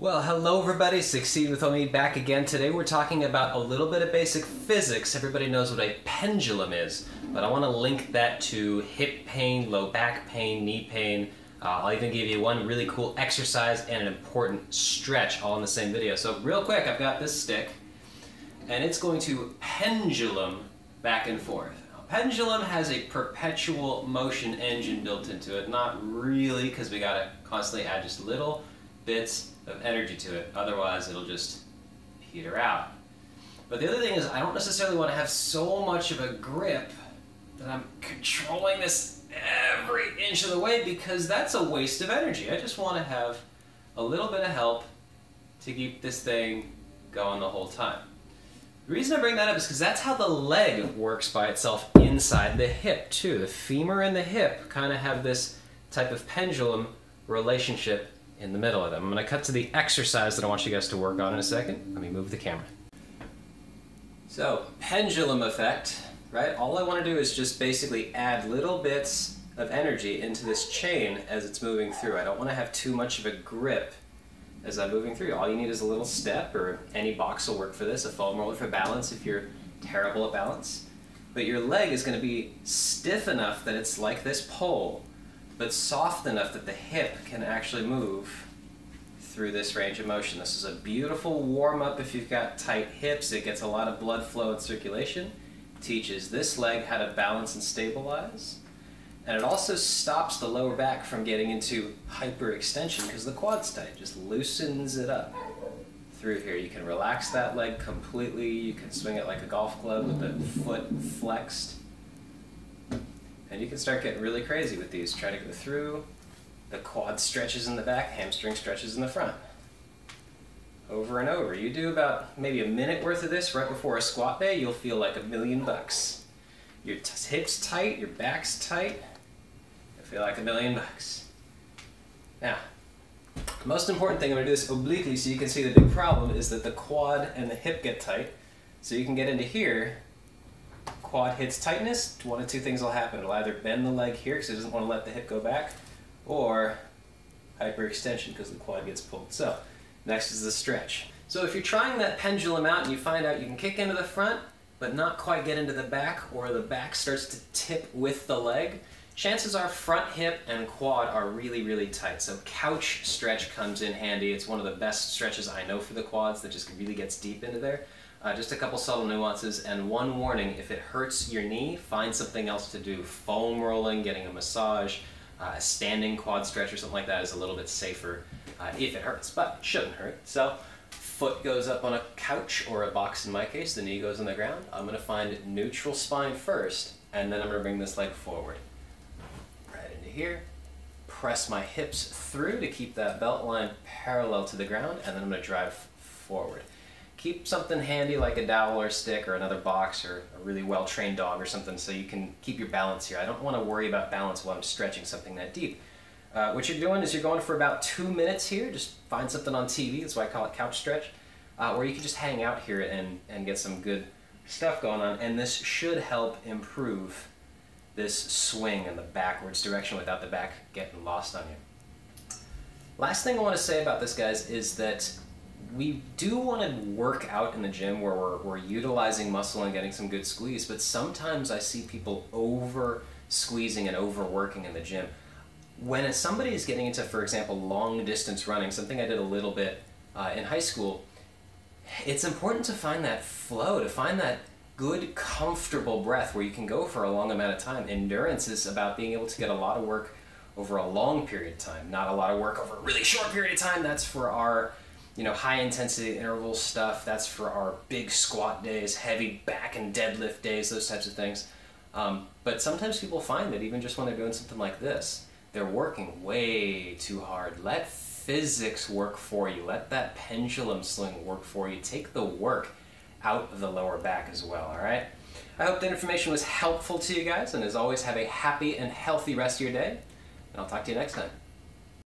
Well, hello everybody, Succeed With Me back again. Today we're talking about a little bit of basic physics. Everybody knows what a pendulum is, but I want to link that to hip pain, low back pain, knee pain. I'll even give you one really cool exercise and an important stretch all in the same video. So real quick, I've got this stick, and it's going to pendulum back and forth. Now, pendulum has a perpetual motion engine built into it. Not really, because we got to constantly add just little bits of energy to it, otherwise it'll just peter out. But the other thing is, I don't necessarily want to have so much of a grip that I'm controlling this every inch of the way, because that's a waste of energy. I just want to have a little bit of help to keep this thing going the whole time. The reason I bring that up is because that's how the leg works by itself inside the hip too. The femur and the hip kind of have this type of pendulum relationship in the middle of them. I'm going to cut to the exercise that I want you guys to work on in a second. Let me move the camera. So, pendulum effect, right? All I want to do is just basically add little bits of energy into this chain as it's moving through. I don't want to have too much of a grip as I'm moving through. All you need is a little step, or any box will work for this, a foam roller for balance if you're terrible at balance. But your leg is going to be stiff enough that it's like this pole, but soft enough that the hip can actually move through this range of motion. This is a beautiful warm-up if you've got tight hips. It gets a lot of blood flow and circulation, teaches this leg how to balance and stabilize, and it also stops the lower back from getting into hyperextension because the quad's tight. Just loosens it up through here. You can relax that leg completely. You can swing it like a golf club with the foot flexed. And you can start getting really crazy with these, trying to go through. The quad stretches in the back, hamstring stretches in the front. Over and over. You do about maybe a minute worth of this right before a squat day, you'll feel like $1,000,000. Your hips tight, your back's tight, you'll feel like $1,000,000. Now, the most important thing, I'm going to do this obliquely so you can see the big problem is that the quad and the hip get tight. So you can get into here. Quad hits tightness, one of two things will happen. It'll either bend the leg here because it doesn't want to let the hip go back, or hyperextension because the quad gets pulled. So, next is the stretch. So if you're trying that pendulum out and you find out you can kick into the front, but not quite get into the back, or the back starts to tip with the leg, chances are front hip and quad are really, really tight. So couch stretch comes in handy. It's one of the best stretches I know for the quads that just really gets deep into there. Just a couple subtle nuances, and one warning: if it hurts your knee, find something else to do. Foam rolling, getting a massage, a standing quad stretch or something like that is a little bit safer if it hurts, but it shouldn't hurt. So, foot goes up on a couch or a box in my case, the knee goes on the ground. I'm going to find neutral spine first, and then I'm going to bring this leg forward. Right into here. Press my hips through to keep that belt line parallel to the ground, and then I'm going to drive forward. Keep something handy like a dowel or a stick or another box or a really well-trained dog or something so you can keep your balance here. I don't want to worry about balance while I'm stretching something that deep. What you're doing is you're going for about 2 minutes here. Just find something on TV, that's why I call it couch stretch, or you can just hang out here and get some good stuff going on, and this should help improve this swing in the backwards direction without the back getting lost on you. Last thing I want to say about this, guys, is that we do want to work out in the gym where we're utilizing muscle and getting some good squeeze, but sometimes I see people over squeezing and overworking in the gym. When somebody is getting into, for example, long distance running, something I did a little bit in high school, it's important to find that flow, to find that good, comfortable breath where you can go for a long amount of time. Endurance is about being able to get a lot of work over a long period of time, not a lot of work over a really short period of time. That's for our high intensity interval stuff. That's for our big squat days, heavy back and deadlift days, those types of things. But sometimes people find that even just when they're doing something like this, they're working way too hard. Let physics work for you. Let that pendulum swing work for you. Take the work out of the lower back as well, all right? I hope the information was helpful to you guys, and as always, have a happy and healthy rest of your day, and I'll talk to you next time.